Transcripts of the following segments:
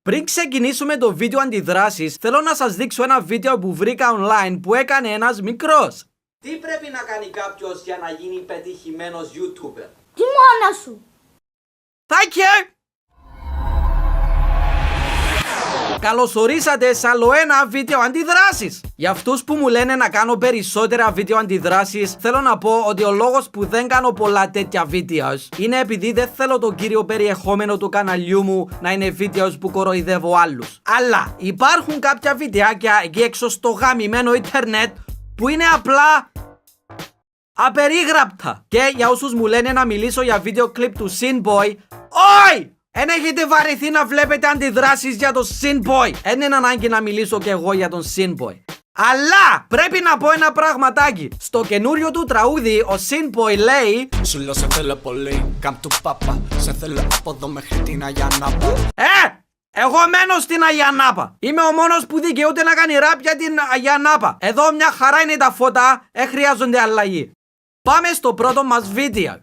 Πριν ξεκινήσουμε το βίντεο αντιδράσεις, θέλω να σας δείξω ένα βίντεο που βρήκα online που έκανε ένας μικρός. Τι πρέπει να κάνει κάποιος για να γίνει πετυχημένος YouTuber? Τι μόνα σου! Thank you! Καλωσορίσατε σε άλλο ένα βίντεο αντιδράσεις. Για αυτούς που μου λένε να κάνω περισσότερα βίντεο αντιδράσεις, θέλω να πω ότι ο λόγος που δεν κάνω πολλά τέτοια βίντεο είναι επειδή δεν θέλω το κύριο περιεχόμενο του καναλιού μου να είναι βίντεο που κοροϊδεύω άλλους. Αλλά υπάρχουν κάποια βιντεάκια εκεί έξω στο γαμημένο ίντερνετ που είναι απλά απερίγραπτα. Και για όσους μου λένε να μιλήσω για βίντεο κλιπ του Sinboy, όχι! Εν έχετε βαρεθεί να βλέπετε αντιδράσεις για τον Sinboy. Εν είναι ανάγκη να μιλήσω κι εγώ για τον Sinboy. Αλλά πρέπει να πω ένα πραγματάκι. Στο καινούριο του τραγούδι ο Sinboy λέει Σου λέω σε θέλω πολύ, καμ του πάπα. Σε θέλω από εδώ μέχρι την Αγιανάπα. Εγώ μένω στην Αγιανάπα. Είμαι ο μόνος που δικαιούται να κάνει ράπ για την Αγιανάπα. Εδώ μια χαρά είναι τα φώτα, χρειάζονται αλλαγή. Πάμε στο πρώτο μας βίντεο.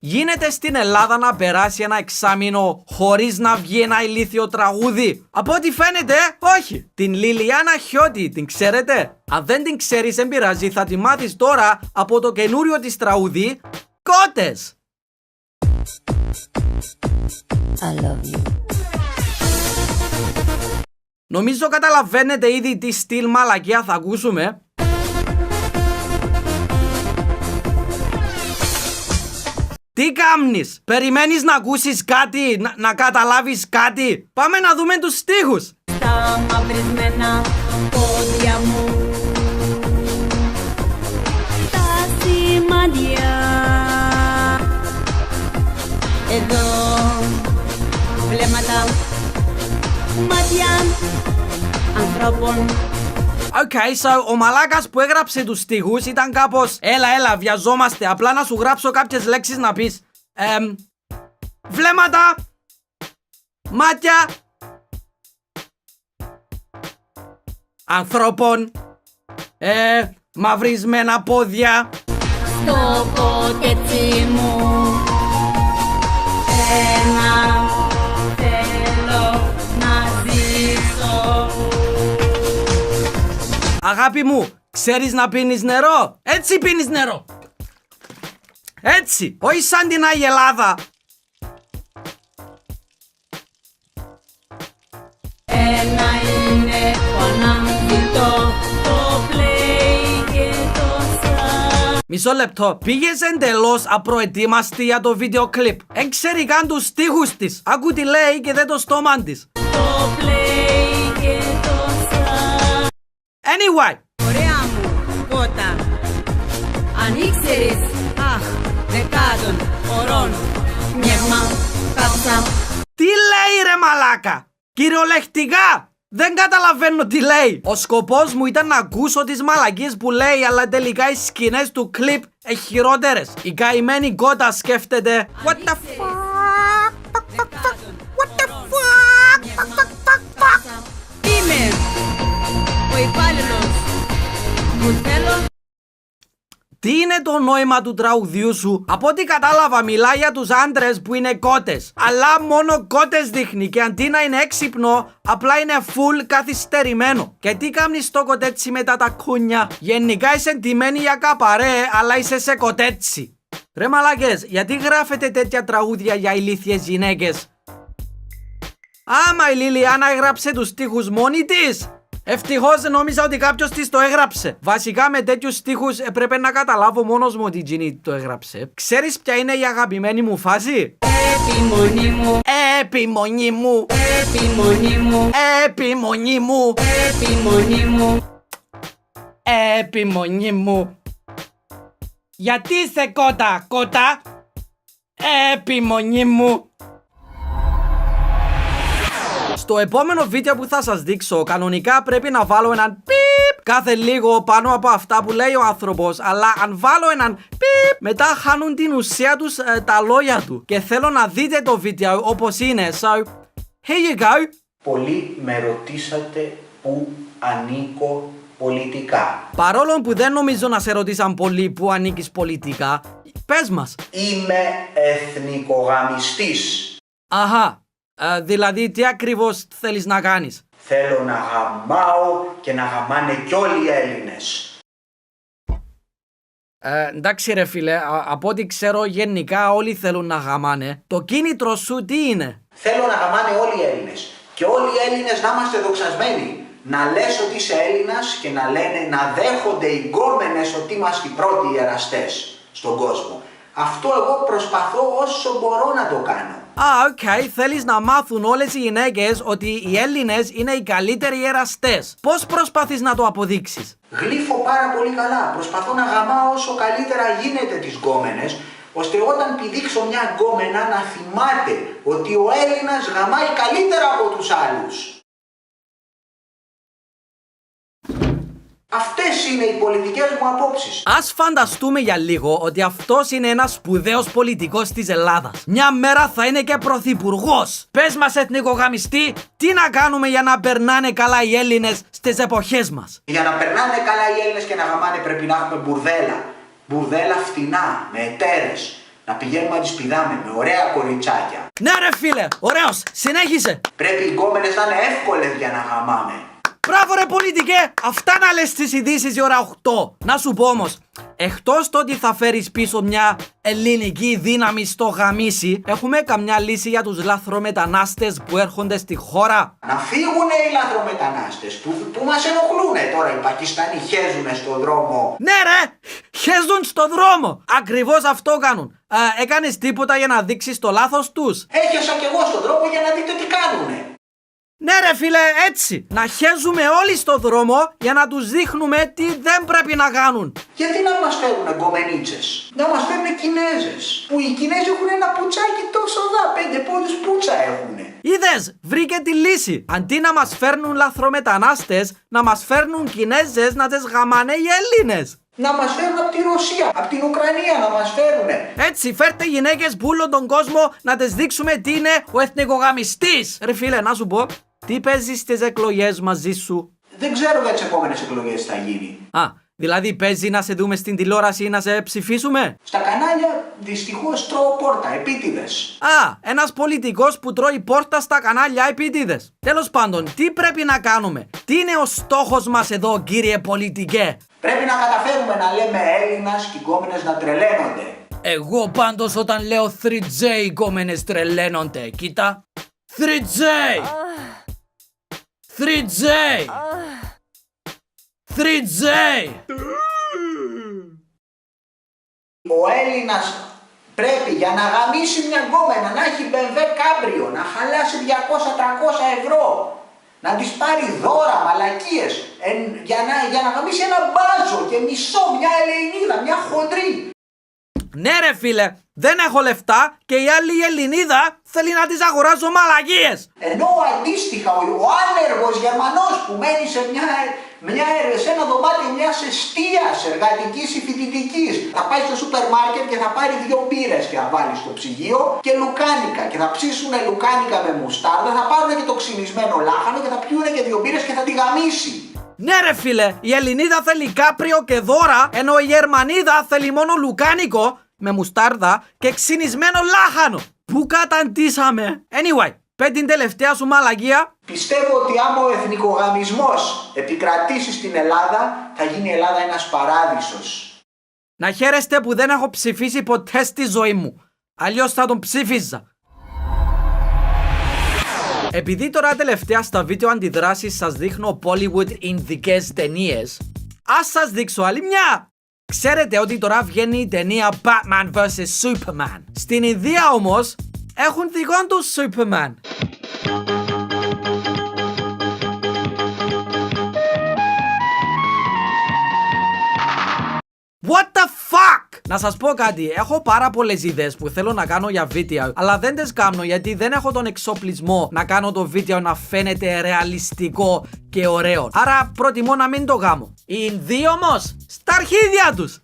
Γίνεται στην Ελλάδα να περάσει ένα εξάμηνο χωρίς να βγει ένα ηλίθιο τραγούδι? Από ό,τι φαίνεται, όχι. Την Λιλιάνα Χιώτη, την ξέρετε? Αν δεν την ξέρεις, δεν πειράζει, θα τη μάθεις τώρα από το καινούριο της τραγούδι, Κότες. I love you. Νομίζω καταλαβαίνετε ήδη τι στυλ μαλακία θα ακούσουμε. Τι κάμνεις? Περιμένεις να ακούσεις κάτι, να καταλάβεις κάτι? Πάμε να δούμε τους στίχους. Στα μαυρισμένα πόδια μου τα σημάδια εδώ βλέμματα μάτια ανθρώπων. Okay, so ο μαλάκας που έγραψε τους στίχους ήταν κάπως έλα, βιαζόμαστε, απλά να σου γράψω κάποιες λέξεις να πεις βλέμματα, μάτια ανθρώπων, μαυρισμένα πόδια. Στο κοτέτσι μου ένα θέλω να ζήσω. Αγάπη μου, ξέρεις να πίνεις νερό? Έτσι πίνεις νερό. Έτσι, όχι σαν την Αγελάδα. Ένα είναι το ανάμειτο, το play και το sound. Μισό λεπτό, πήγες εντελώς απροετοίμαστη για το βίντεο κλιπ. Εν ξέρει καν τους στίχους της. Άκου τι λέει και δεν το στόμα της. Το play και το sound. Anyway. Ωραία μου, κότα. Αν ήξερες, αχ, δεκάδων ωρών, νεύμα, κάψα. Τι λέει ρε μαλάκα? Κυριολεκτικά δεν καταλαβαίνω τι λέει. Ο σκοπός μου ήταν να ακούσω τις μαλακίες που λέει, αλλά τελικά οι σκηνές του κλιπ χειρότερες. Η καημένη κότα σκέφτεται What the fuck? What the fuck? Είμαι ο υπάλληλος που θέλω. Τι είναι το νόημα του τραγουδιού σου? Από ό,τι κατάλαβα μιλάει για τους άντρες που είναι κότες. Αλλά μόνο κότες δείχνει και αντί να είναι έξυπνο, απλά είναι full καθυστερημένο. Και τι κάνεις το κοτέτσι μετά τα κούνια? Γενικά είσαι ντυμένη για καπαρέ, αλλά είσαι σε κοτέτσι. Ρε μαλάκες, γιατί γράφετε τέτοια τραγούδια για ηλίθιες γυναίκες? Άμα η Λιλιάνα έγραψε τους στίχους μόνη της. Ευτυχώς νόμιζα ότι κάποιος της το έγραψε. Βασικά με τέτοιους στίχους έπρεπε να καταλάβω μόνος μου ότι η Τζίνι το έγραψε. Ξέρεις ποια είναι η αγαπημένη μου φάση? Επιμονή μου, Επιμονή μου, επιμονή μου, επιμονή μου, επιμονή μου. επιμονή μου. Γιατί είσαι κότα, κότα? Επιμονή μου. Στο επόμενο βίντεο που θα σας δείξω, κανονικά πρέπει να βάλω έναν πιπ κάθε λίγο πάνω από αυτά που λέει ο άνθρωπος. Αλλά αν βάλω έναν πιπ, μετά χάνουν την ουσία τους τα λόγια του. Και θέλω να δείτε το βίντεο όπως είναι. So, here you go. Πολλοί με ρωτήσατε πού ανήκω πολιτικά. Παρόλο που δεν νομίζω να σε ρωτήσαν πολύ που ανήκεις πολιτικά, πες μας. Είμαι εθνικογαμιστής. Αχα. Δηλαδή, τι ακριβώς θέλεις να κάνεις? Θέλω να γαμάω και να γαμάνε κι όλοι οι Έλληνες. Εντάξει ρε φίλε, από ό,τι ξέρω γενικά όλοι θέλουν να γαμάνε. Το κίνητρο σου τι είναι? Θέλω να γαμάνε όλοι οι Έλληνες. Και όλοι οι Έλληνες να είμαστε δοξασμένοι. Να λες ότι είσαι Έλληνας και να λένε, να δέχονται οι γκόμενες ότι είμαστε οι πρώτοι ιεραστές στον κόσμο. Αυτό εγώ προσπαθώ όσο μπορώ να το κάνω. Οκ, θέλεις να μάθουν όλες οι γυναίκες ότι οι Έλληνες είναι οι καλύτεροι ιεραστές. Πώς προσπαθείς να το αποδείξεις? Γλύφω πάρα πολύ καλά. Προσπαθώ να γαμάω όσο καλύτερα γίνεται τις γκόμενες, ώστε όταν πηδήξω μια γκόμενα να θυμάται ότι ο Έλληνας γαμάει καλύτερα από τους άλλους. Αυτές είναι οι πολιτικές μου απόψεις. Ας φανταστούμε για λίγο ότι αυτός είναι ένας σπουδαίος πολιτικός της Ελλάδας. Μια μέρα θα είναι και πρωθυπουργός. Πες μας, εθνικογαμιστή, τι να κάνουμε για να περνάνε καλά οι Έλληνες στις εποχές μας? Για να περνάνε καλά οι Έλληνες και να γαμάνε πρέπει να έχουμε μπουρδέλα. Μπουρδέλα φτηνά, με εταίρες. Να πηγαίνουμε να τις πηδάμε με ωραία κοριτσάκια. Ναι ρε φίλε, ωραίος, συνέχισε. Πρέπει οι γκόμενες να είναι εύκολες για να γαμάμε. Μπράβο ρε πολιτικέ, αυτά να λες στις ειδήσεις η ώρα 8. Να σου πω όμως, εκτός το ότι θα φέρεις πίσω μια ελληνική δύναμη στο γαμίσι, έχουμε καμιά λύση για τους λαθρομετανάστες που έρχονται στη χώρα? Να φύγουνε οι λαθρομετανάστες που μας ενοχλούνε τώρα. Οι Πακιστανοί χέζουνε στον δρόμο. Ναι ρε, χέζουν στο δρόμο. Ακριβώς αυτό κάνουν. Έκανες τίποτα για να δείξεις το λάθος τους? Έχεσα κι εγώ στον δρόμο για να δείτε τι κάνουνε. Ναι ρε φίλε, έτσι. Να χέζουμε όλοι στο δρόμο για να τους δείχνουμε τι δεν πρέπει να κάνουν. Γιατί να μας φέρουν γκομενίτσες? Να μας φέρουν Κινέζες. Που οι Κινέζοι έχουν ένα πουτσάκι τόσο δα, 5 πόντους πουτσα έχουνε. Είδες, βρήκε τη λύση. Αντί να μας φέρνουν λαθρομετανάστες, να μας φέρνουν Κινέζες να τις γαμάνε οι Έλληνες. Να μας φέρουν από τη Ρωσία, από την Ουκρανία να μας φέρουνε. Έτσι, φέρτε γυναίκες που όλο τον κόσμο να τις δείξουμε τι είναι ο εθνικογαμιστής. Ρε φίλε, να σου πω, τι παίζει στις εκλογές μαζί σου? Δεν ξέρω για τις επόμενες εκλογές τι θα γίνει. Δηλαδή παίζει να σε δούμε στην τηλεόραση ή να σε ψηφίσουμε? Στα κανάλια δυστυχώς τρώω πόρτα, επίτηδες. Ένας πολιτικός που τρώει πόρτα στα κανάλια επίτηδες. Τέλος πάντων, τι πρέπει να κάνουμε? Τι είναι ο στόχος μας εδώ, κύριε πολιτικέ? Πρέπει να καταφέρουμε να λέμε Έλληνας και οι γκόμενες να τρελαίνονται. Εγώ πάντως όταν λέω 3J οι γκόμενες τρελαίνονται. Κοίτα. 3J! 3J! 3J! Ο Έλληνας πρέπει για να γαμίσει μια γκόμενα να έχει BMW Cabrio, να χαλάσει 200-300 ευρώ, να της πάρει δώρα, μαλακίες, για να γαμίσει ένα μπάζο και μισό, μια Ελληνίδα, μια χοντρή. Ναι ρε φίλε, δεν έχω λεφτά και η άλλη η Ελληνίδα θέλει να της αγοράζω μαλακίες. Ενώ αντίστοιχα ο άνεργος Γερμανός που μένει σε ένα δωμάτιο μιας εστίας εργατικής ή φοιτητικής θα πάει στο σούπερ μάρκετ και θα πάρει 2 μπύρες και θα βάλει στο ψυγείο και λουκάνικα και θα ψήσουνε λουκάνικα με μουστάρδα, θα πάρουν και το ξυνισμένο λάχανο και θα πιούνε και 2 μπύρες και θα τη γαμίσει. Ναι ρε φίλε, η Ελληνίδα θέλει κάπριο και δώρα, ενώ η Γερμανίδα θέλει μόνο λουκάνικο με μουστάρδα και ξυνισμένο λάχανο. Πού καταντήσαμε? Anyway, πες την τελευταία σου μαλαγία. Πιστεύω ότι άμα ο εθνικογαμισμός επικρατήσει στην Ελλάδα, θα γίνει η Ελλάδα ένας παράδεισος. Να χαίρεστε που δεν έχω ψηφίσει ποτέ στη ζωή μου. Αλλιώς θα τον ψήφιζα. Επειδή τώρα τελευταία στα βίντεο αντιδράσεις σας δείχνω Bollywood ινδικές ταινίες, ας σας δείξω άλλη μια. Ξέρετε ότι τώρα βγαίνει η ταινία Batman vs Superman. Στην Ινδία όμως έχουν δικών τους Superman. What the fuck! Να σας πω κάτι, έχω πάρα πολλές ιδέες που θέλω να κάνω για βίντεο, αλλά δεν τις κάνω γιατί δεν έχω τον εξοπλισμό να κάνω το βίντεο να φαίνεται ρεαλιστικό και ωραίο. Άρα προτιμώ να μην το κάνω. Οι Ινδοί όμως, στα αρχίδια τους!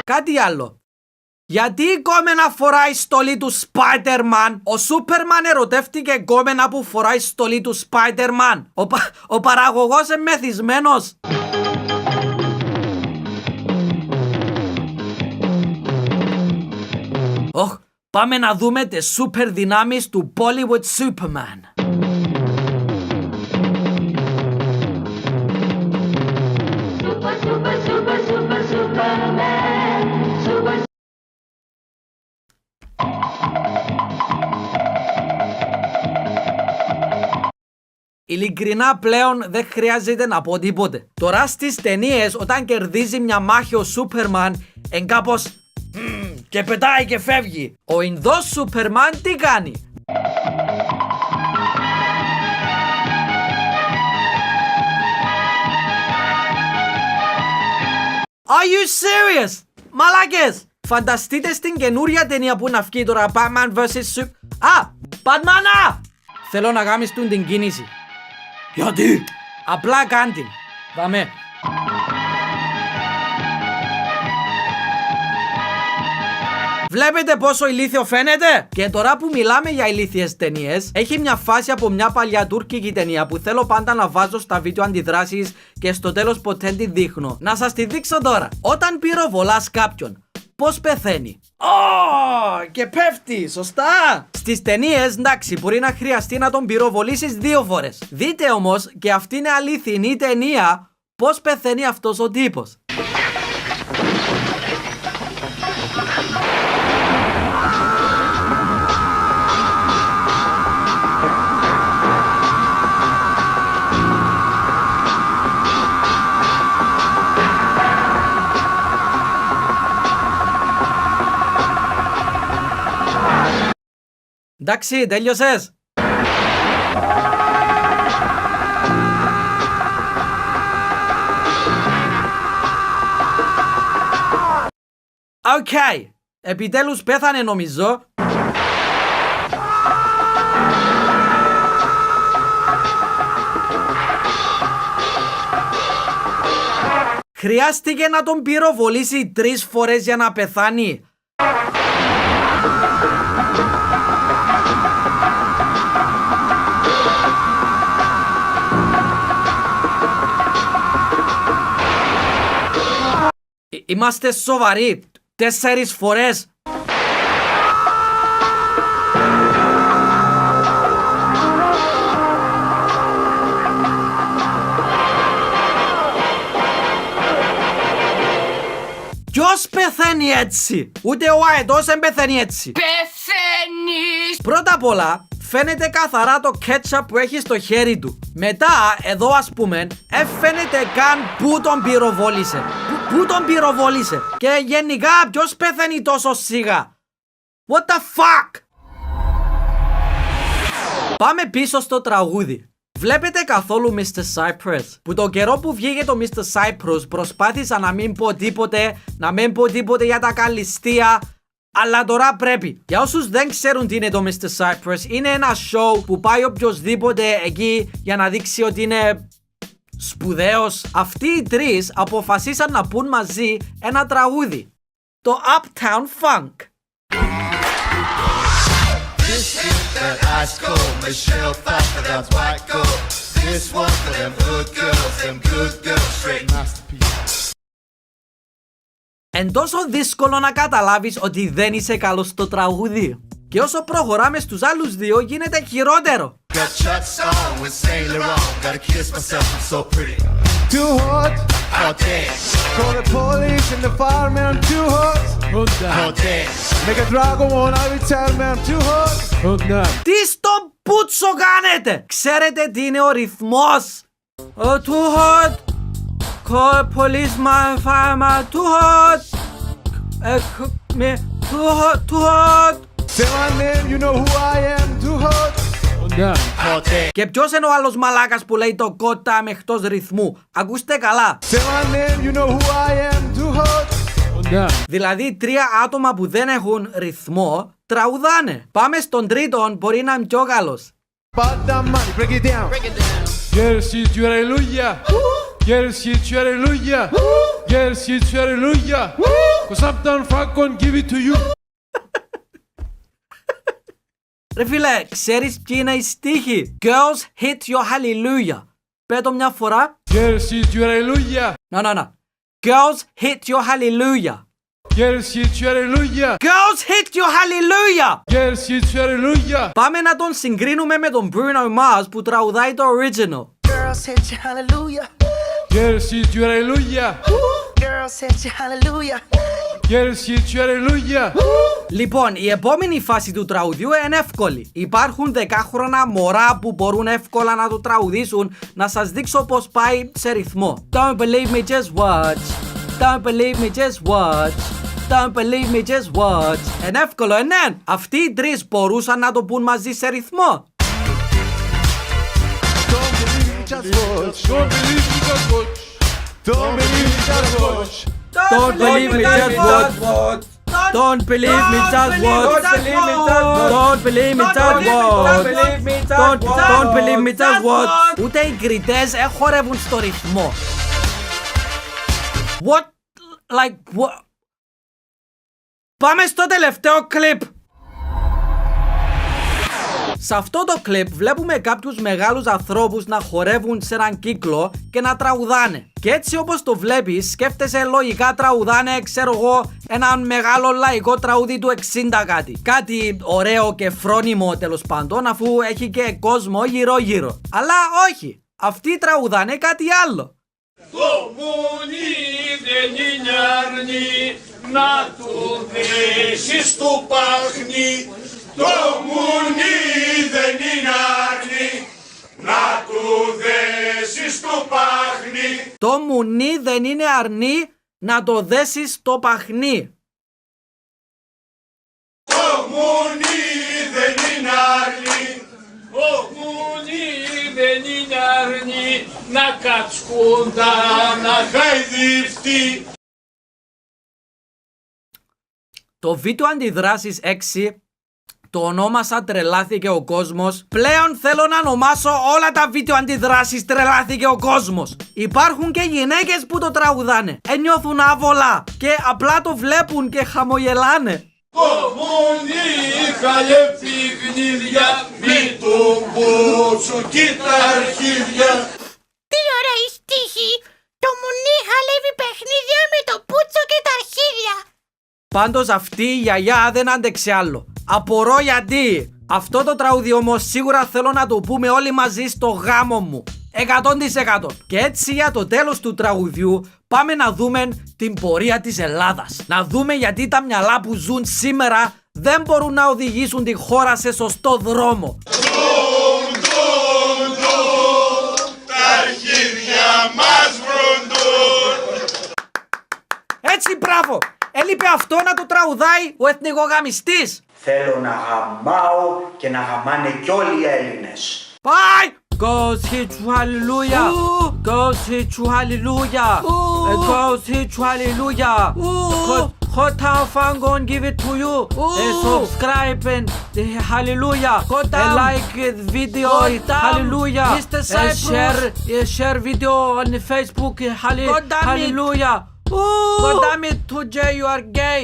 Κάτι άλλο. Γιατί η κόμενα φοράει στολή του Spider-Man? Ο Superman ερωτεύτηκε κόμενα που φοράει στολή του Spider-Man. Ο παραγωγός είναι μεθυσμένος. Πάμε να δούμε τις σούπερ δυνάμεις του Bollywood Superman. Ειλικρινά πλέον δεν χρειάζεται να πω τίποτε. Τώρα στις ταινίες όταν κερδίζει μια μάχη ο Σούπερμαν εν κάπως και πετάει και φεύγει. Ο Ινδός Σούπερμαν τι κάνει? Are you serious? Μαλάκες! Φανταστείτε στην καινούρια ταινία που να βγει τώρα Batman vs. Super... Batman! Θέλω να γάμεις την κίνηση. Γιατί? Απλά κάν' την. Πάμε. Βλέπετε πόσο ηλίθιο φαίνεται? Και τώρα που μιλάμε για ηλίθιες ταινίες, έχει μια φάση από μια παλιά τουρκική ταινία που θέλω πάντα να βάζω στα βίντεο αντιδράσεις και στο τέλος ποτέ τη δείχνω. Να σας τη δείξω τώρα. Όταν πυροβολάς κάποιον, πώς πεθαίνει? Και πέφτει, σωστά! Στις ταινίες, εντάξει, μπορεί να χρειαστεί να τον πυροβολήσεις 2 φορές. Δείτε όμως, και αυτή είναι αληθινή ταινία, πώς πεθαίνει αυτός ο τύπος. Εντάξει, τέλειωσες? Οκ, επιτέλους πέθανε νομίζω. Χρειάστηκε να τον πυροβολήσει 3 φορές για να πεθάνει. Είμαστε σοβαροί. 4 φορές. Ποιος πεθαίνει έτσι? Ούτε ο αετός δεν πεθαίνει έτσι. Πεθαίνεις! Πρώτα απ' όλα, φαίνεται καθαρά το κέτσαπ που έχει στο χέρι του. Μετά, εδώ ας πούμε, φαίνεται καν που τον πυροβόλησε. Πού τον πυροβόλησε? Και γενικά, ποιος πεθαίνει τόσο σιγά? What the fuck? Πάμε πίσω στο τραγούδι. Βλέπετε καθόλου Mr. Cypress? Που το καιρό που βγήκε το Mr. Cypress προσπάθησα να μην πω τίποτε, για τα καλλιστεία, αλλά τώρα πρέπει. Για όσους δεν ξέρουν τι είναι το Mr. Cypress, είναι ένα show που πάει οποιοσδήποτε εκεί για να δείξει ότι είναι σπουδαίος. Αυτοί οι 3 αποφασίσαν να πούν μαζί ένα τραγούδι. Το Uptown Funk. This is that ice cold Michelle Pfeiffer, that's white gold. This one for them good girls, straight masterpiece. Εν τόσο δύσκολο να καταλάβεις ότι δεν είσαι καλός στο τραγούδι. Και όσο προχωράμε στους άλλους 2 γίνεται χειρότερο. Got shots on with Saint Laurent, gotta kiss myself, I'm so pretty. Too hot, Hot damn, call the police and the fireman, I'm too hot. hot damn. Make a dragon one, I will tell me I'm too hot. Τι στο πούτσο κάνετε? Ξέρετε τι είναι ο ρυθμός? Too hot. Call police, my fireman, too hot. Too hot. Say my name, you know who I am, too hot. Hot damn. Και ποιος είναι ο άλλος μαλάκας που λέει το κότα με εκτός ρυθμού? Ακούστε καλά. Say my name, you know who I am, too hot. Δηλαδή 3 άτομα που δεν έχουν ρυθμό τραγουδάνε. Πάμε στον τρίτον, μπορεί να είναι πιο καλός. Bada money, break it down. Yes, it's hallelujah. Yes, it's hallelujah. Yes, it's hallelujah. Cause Uptown Funk won't give it to you. Ρε φίλε, ξέρεις ποιοι είναι οι στίχοι? Girls hit your hallelujah. Πέτω μια φορά. Yes, it's hallelujah. Να. Girls hit your hallelujah. Girls hit you hallelujah. Girls hit you hallelujah. Girls hit you hallelujah. Πάμε να τον συγκρίνουμε με τον Bruno Mars που τραγουδάει το original. Girls hit you hallelujah. Girls hit you hallelujah. Girls hit you hallelujah. Girls hit you hallelujah. Λοιπόν, η επόμενη φάση του τραγουδιού είναι εύκολη. Υπάρχουν 10χρονα μωρά που μπορούν εύκολα να το τραγουδήσουν. Να σας δείξω πως πάει σε ρυθμό. Don't believe me, just watch. Don't believe me, just watch. Don't believe me, just watch. Είναι εύκολο, ναι. Αυτοί οι τρεις μπορούσαν να το πούν μαζί σε ρυθμό. Don't believe me, just watch. Don't believe me, just watch. Don't believe me, just watch. Don't believe me, just watch. Don't believe me, just watch. Don't believe me, just watch. Don't believe me, just watch. Ούτε οι κριτές χορεύουν στο ρυθμό. What? Like what? Πάμε στο τελευταίο κλιπ. Σε αυτό το κλιπ βλέπουμε κάποιους μεγάλους ανθρώπους να χορεύουν σε έναν κύκλο και να τραγουδάνε. Και έτσι όπως το βλέπεις σκέφτεσαι λογικά τραγουδάνε, ξέρω εγώ, έναν μεγάλο λαϊκό τραγούδι του 60 κάτι. Κάτι ωραίο και φρόνιμο τέλος πάντων, αφού έχει και κόσμο γύρω γύρω. Αλλά όχι, αυτοί τραγουδάνε κάτι άλλο. Το μουνί δεν είναι αρνή να του δέσεις του πάχνη. Το μουνί δεν είναι αρνή να του δέσεις του πάχνη. Το μουνί δεν είναι αρνή να το δέσεις στο παχνί. Το μουνί δεν είναι αρνή. Το μουνί δεν είναι αρνή να κατσκούντα να χαϊδευτεί. Το βίντεο αντιδράσεις 6 το ονόμασα «Τρελάθηκε ο κόσμος». Πλέον θέλω να ονομάσω όλα τα βίντεο αντιδράσεις «Τρελάθηκε ο κόσμος». Υπάρχουν και γυναίκες που το τραγουδάνε. Νιώθουν άβολα και απλά το βλέπουν και χαμογελάνε. Το μουνί χαλεύει γνίδια μη του μπουτσουκί τα αρχίδια. Τι ωραία η στίχη! Το μουνί χαλεύει παιχνίδια με το πούτσο και τα αρχίδια. Πάντως αυτή η γιαγιά δεν άντεξε άλλο. Απορώ γιατί. Αυτό το τραγούδι όμως σίγουρα θέλω να το πούμε όλοι μαζί στο γάμο μου. 100%. Και έτσι για το τέλος του τραγουδιού πάμε να δούμε την πορεία της Ελλάδας. Να δούμε γιατί τα μυαλά που ζουν σήμερα δεν μπορούν να οδηγήσουν τη χώρα σε σωστό δρόμο. Τα αρχίδια μας βροντούν. Έτσι, μπράβο. Έλειπε αυτό να το τραγουδάει ο εθνικογαμιστής. Θέλω να γαμάω και να γαμάνε κι όλοι οι Έλληνες. Πάει! Goes hit you hallelujah. Goes hit you hallelujah. Goes hit you hallelujah. Hot town fan gon' give it to you. Subscribe and hallelujah. Like the video. Hallelujah. Share video on Facebook. Hallelujah. God damn it, 2J, you are gay.